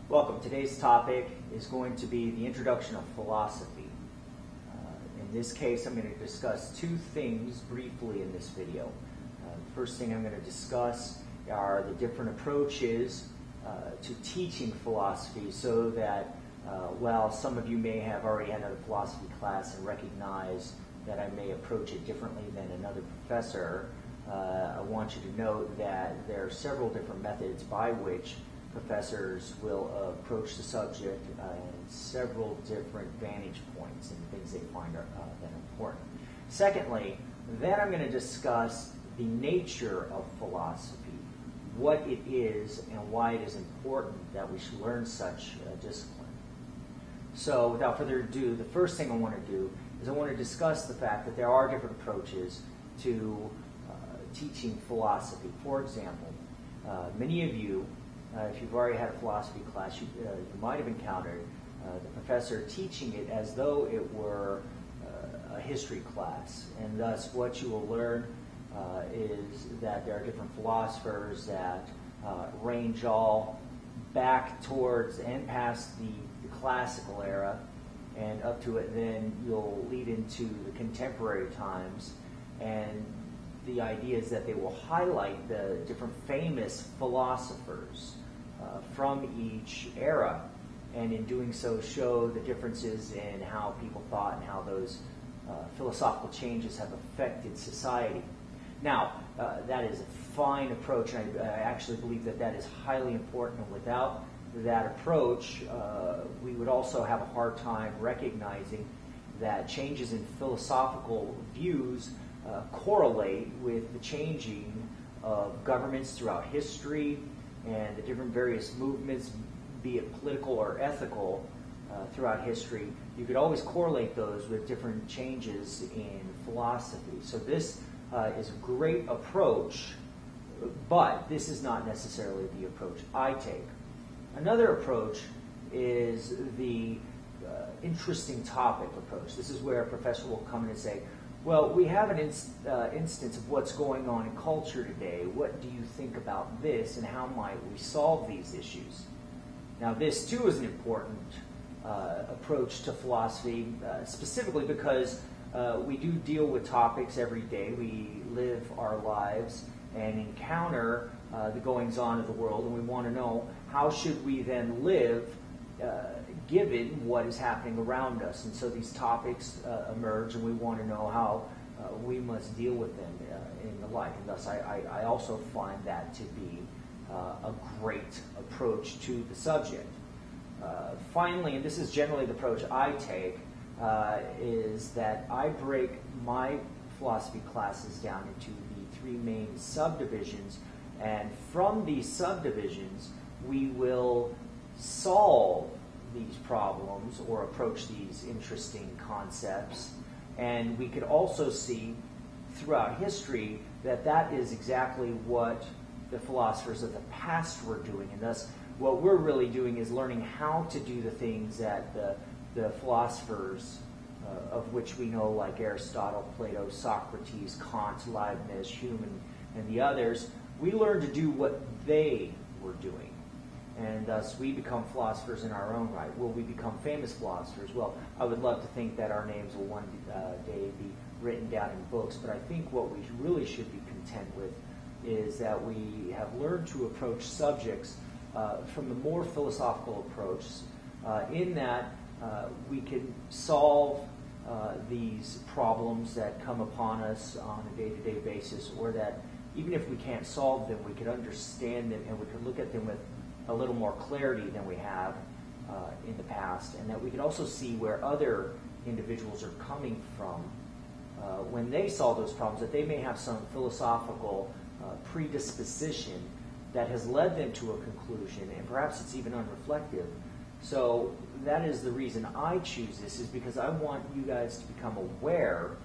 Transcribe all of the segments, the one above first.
Welcome. Today's topic is going to be the introduction of philosophy. In this case, I'm going to discuss two things briefly in this video. The first thing I'm going to discuss are the different approaches to teaching philosophy, so that while some of you may have already had a philosophy class and recognize that I may approach it differently than another professor, I want you to note that there are several different methods by which professors will approach the subject and several different vantage points and things they find are that important. Secondly, then I'm going to discuss the nature of philosophy, what it is and why it is important that we should learn such a discipline. So without further ado, the first thing I want to do is I want to discuss the fact that there are different approaches to teaching philosophy. For example, many of you, if you've already had a philosophy class, you might have encountered the professor teaching it as though it were a history class. And thus what you will learn is that there are different philosophers that range all back towards and past the classical era and up to it. Then you'll lead into the contemporary times, and the idea is that they will highlight the different famous philosophers from each era, and in doing so show the differences in how people thought and how those philosophical changes have affected society. Now, that is a fine approach, and I actually believe that that is highly important, and without that approach, we would also have a hard time recognizing that changes in philosophical views correlate with the changing of governments throughout history and the different various movements, be it political or ethical, throughout history. You could always correlate those with different changes in philosophy. So this is a great approach, but this is not necessarily the approach I take. Another approach is the interesting topic approach. This is where a professor will come in and say, well, we have an instance of what's going on in culture today. What do you think about this, and how might we solve these issues? Now, this too is an important approach to philosophy, specifically because we do deal with topics every day. We live our lives and encounter the goings-on of the world, and we want to know how should we then live given what is happening around us. And so these topics emerge, and we want to know how we must deal with them in the like. And thus I also find that to be a great approach to the subject. Finally, and this is generally the approach I take, is that I break my philosophy classes down into the three main subdivisions, and from these subdivisions we will solve these problems or approach these interesting concepts. And we could also see throughout history that that is exactly what the philosophers of the past were doing, and thus what we're really doing is learning how to do the things that the philosophers of which we know, like Aristotle, Plato, Socrates, Kant, Leibniz, Hume, and the others, we learn to do what they were doing. And thus we become philosophers in our own right. Will we become famous philosophers? Well, I would love to think that our names will one day be written down in books, but I think what we really should be content with is that we have learned to approach subjects from the more philosophical approach, in that we can solve these problems that come upon us on a day-to-day basis, or that even if we can't solve them, we could understand them and we could look at them with a little more clarity than we have in the past, and that we could also see where other individuals are coming from when they solve those problems, that they may have some philosophical predisposition that has led them to a conclusion, and perhaps it's even unreflective. So that is the reason I choose this, is because I want you guys to become aware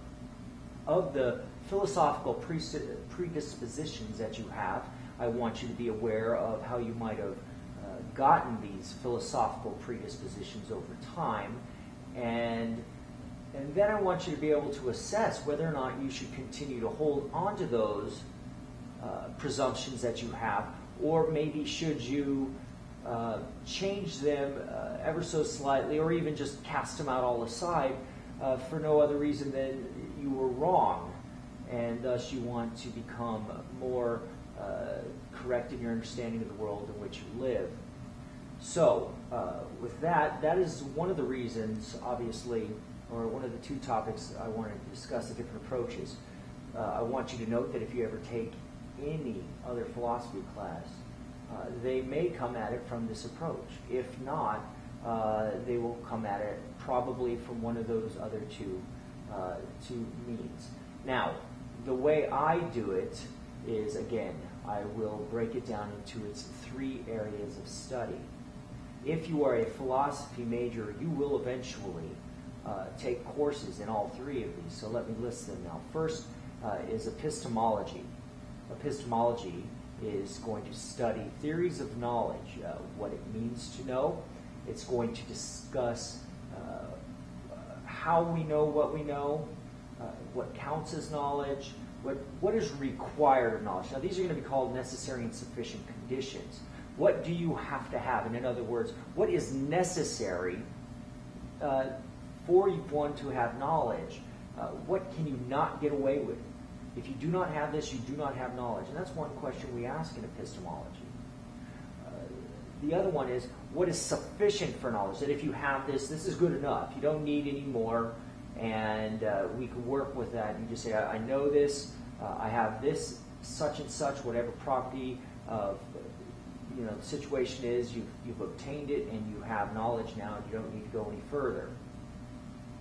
of the philosophical predispositions that you have. I want you to be aware of how you might have gotten these philosophical predispositions over time, and then I want you to be able to assess whether or not you should continue to hold on to those presumptions that you have, or maybe should you change them ever so slightly, or even just cast them out all aside for no other reason than you were wrong, and thus you want to become more correct in your understanding of the world in which you live. So, with that is one of the reasons, obviously, or one of the two topics I want to discuss, the different approaches. I want you to note that if you ever take any other philosophy class, they may come at it from this approach. If not, they will come at it probably from one of those other two means. Now, the way I do it is, again, I will break it down into its three areas of study. If you are a philosophy major, you will eventually take courses in all three of these. So let me list them now. First is epistemology. Epistemology is going to study theories of knowledge, what it means to know. It's going to discuss how we know, what counts as knowledge, what is required of knowledge. Now, these are going to be called necessary and sufficient conditions. What do you have to have? And in other words, what is necessary for one to have knowledge? What can you not get away with? If you do not have this, you do not have knowledge. And that's one question we ask in epistemology. The other one is, what is sufficient for knowledge? That if you have this, this is good enough. You don't need any more, and we can work with that. You just say, I know this, I have this, such and such, whatever property of the situation is, you've obtained it, and you have knowledge now, and you don't need to go any further.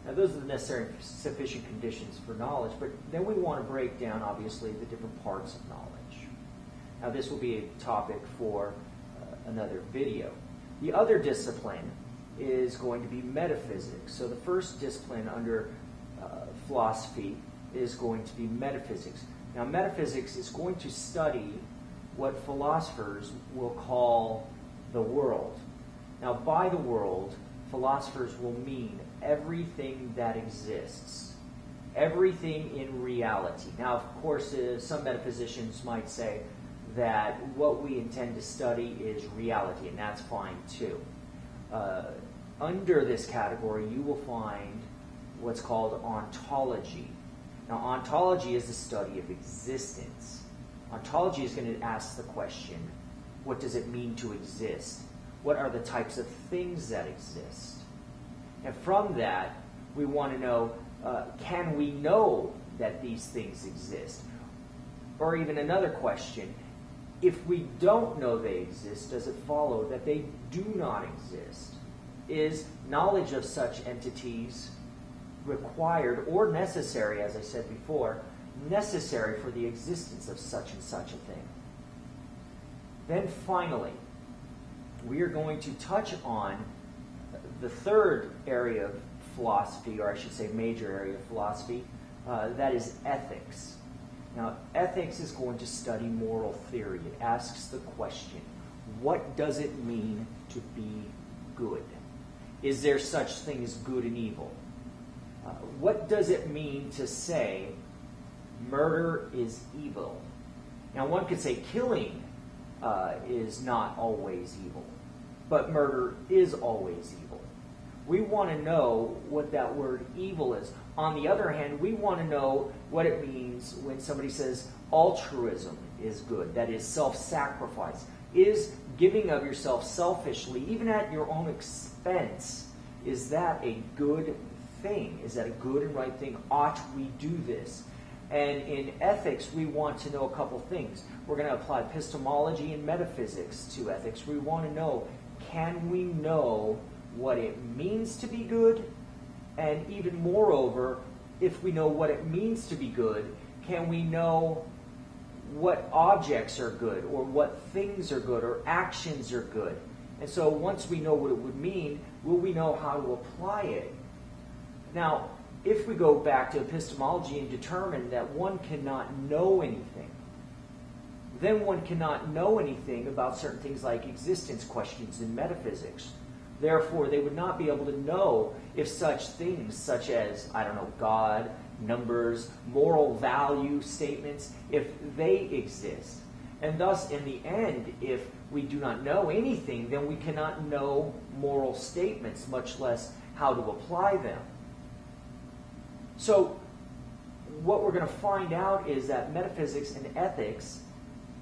Now, those are the necessary and sufficient conditions for knowledge, but then we want to break down, obviously, the different parts of knowledge. Now, this will be a topic for another video. The other discipline is going to be metaphysics. So the first discipline under philosophy is going to be metaphysics. Now, metaphysics is going to study what philosophers will call the world. Now, by the world, philosophers will mean everything that exists, everything in reality. Now, of course, some metaphysicians might say that what we intend to study is reality, and that's fine too. Under this category, you will find what's called ontology. Now, ontology is the study of existence. Ontology is going to ask the question, what does it mean to exist? What are the types of things that exist? And from that, we want to know, can we know that these things exist? Or even another question, if we don't know they exist, does it follow that they do not exist? Is knowledge of such entities required or necessary, as I said before, necessary for the existence of such and such a thing? Then finally, we are going to touch on the third area of philosophy, or I should say major area of philosophy, that is ethics. Now, ethics is going to study moral theory. It asks the question, what does it mean to be good? Is there such thing as good and evil? What does it mean to say murder is evil? Now, one could say killing is not always evil, but murder is always evil. We want to know what that word evil is. On the other hand, we want to know what it means when somebody says altruism is good, that is self-sacrifice. Is giving of yourself selfishly, even at your own expense, is that a good thing? Is that a good and right thing? Ought we do this? And in ethics, we want to know a couple things. We're going to apply epistemology and metaphysics to ethics. We want to know, can we know what it means to be good? And even moreover, if we know what it means to be good, can we know what objects are good, or what things are good, or actions are good? And so once we know what it would mean, will we know how to apply it? Now, if we go back to epistemology and determine that one cannot know anything, then one cannot know anything about certain things like existence questions in metaphysics. Therefore, they would not be able to know if such things, such as, God, numbers, moral value statements, if they exist. And thus, in the end, if we do not know anything, then we cannot know moral statements, much less how to apply them. So, what we're going to find out is that metaphysics and ethics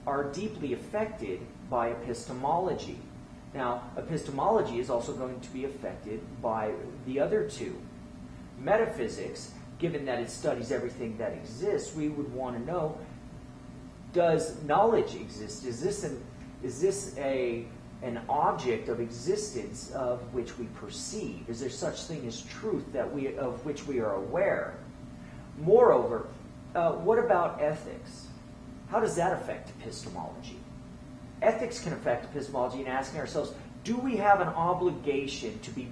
are deeply affected by epistemology. Now, epistemology is also going to be affected by the other two. Metaphysics, given that it studies everything that exists, we would want to know, does knowledge exist? Is this an object of existence of which we perceive? Is there such thing as truth of which we are aware? Moreover, what about ethics? How does that affect epistemology? Ethics can affect epistemology in asking ourselves, do we have an obligation to be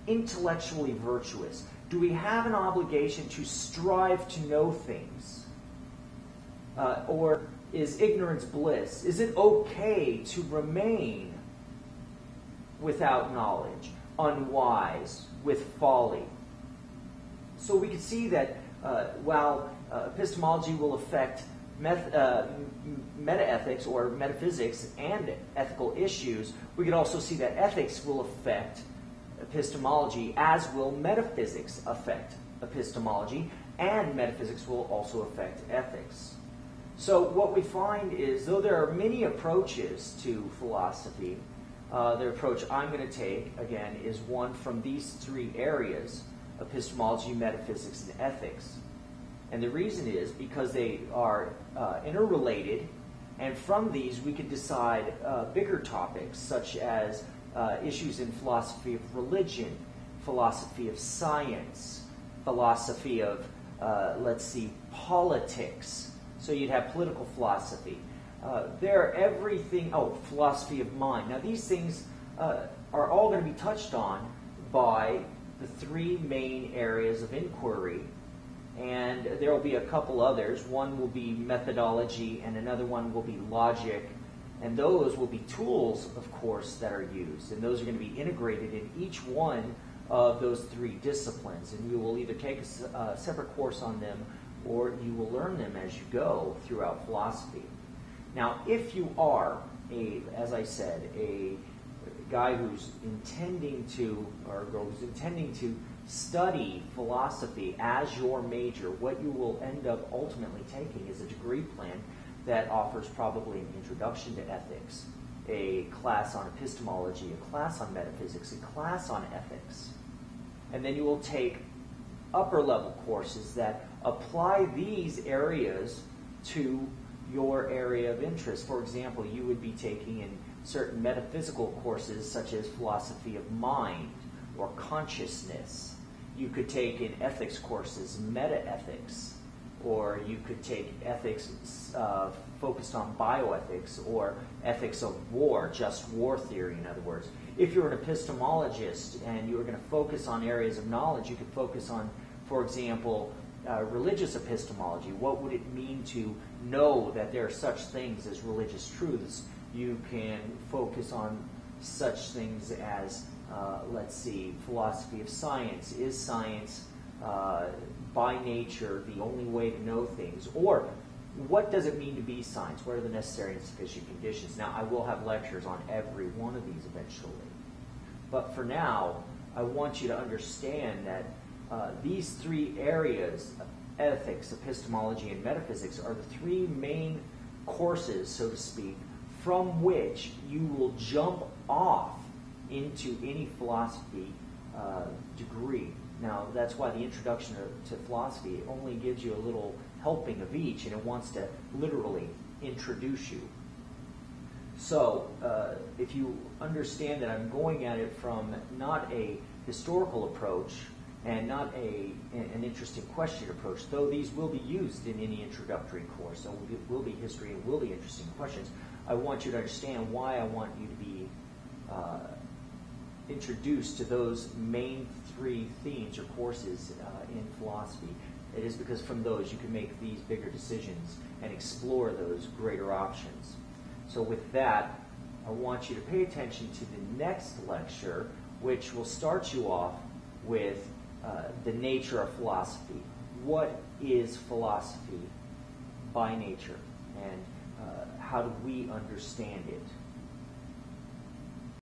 intellectually virtuous? Do we have an obligation to strive to know things? Or is ignorance bliss? Is it okay to remain without knowledge, unwise, with folly? So we can see that while epistemology will affect metaethics or metaphysics and ethical issues, we can also see that ethics will affect epistemology, as will metaphysics affect epistemology, and metaphysics will also affect ethics. So what we find is, though there are many approaches to philosophy, the approach I'm going to take, again, is one from these three areas: epistemology, metaphysics, and ethics. And the reason is because they are interrelated, and from these we can decide bigger topics such as issues in philosophy of religion, philosophy of science, philosophy of, politics. So you'd have political philosophy. Philosophy of mind. Now these things are all going to be touched on by the three main areas of inquiry, and there will be a couple others. One will be methodology, and another one will be logic, and those will be tools, of course, that are used, and those are going to be integrated in each one of those three disciplines, and you will either take a separate course on them, or you will learn them as you go throughout philosophy. Now, if you are, as I said, a guy who's intending to, or a girl who's intending to study philosophy as your major, what you will end up ultimately taking is a degree plan that offers probably an introduction to ethics, a class on epistemology, a class on metaphysics, a class on ethics. And then you will take upper level courses that apply these areas to your area of interest. For example, you would be taking in certain metaphysical courses such as philosophy of mind or consciousness. You could take in ethics courses metaethics, or you could take ethics focused on bioethics, or ethics of war, just war theory, in other words. If you're an epistemologist and you're going to focus on areas of knowledge, you could focus on, for example, religious epistemology. What would it mean to know that there are such things as religious truths? You can focus on such things as, philosophy of science. Is science by nature the only way to know things? Or what does it mean to be science? What are the necessary and sufficient conditions? Now, I will have lectures on every one of these eventually. But for now, I want you to understand that these three areas, ethics, epistemology, and metaphysics, are the three main courses, so to speak, from which you will jump off into any philosophy degree. Now, that's why the introduction to philosophy only gives you a little helping of each, and it wants to literally introduce you. So, if you understand that I'm going at it from not a historical approach and not an interesting question approach, though these will be used in any introductory course, so it will be history and will be interesting questions, I want you to understand why I want you to be introduced to those main three themes or courses in philosophy. It is because from those you can make these bigger decisions and explore those greater options. So with that, I want you to pay attention to the next lecture, which will start you off with the nature of philosophy. What is philosophy by nature? And how do we understand it?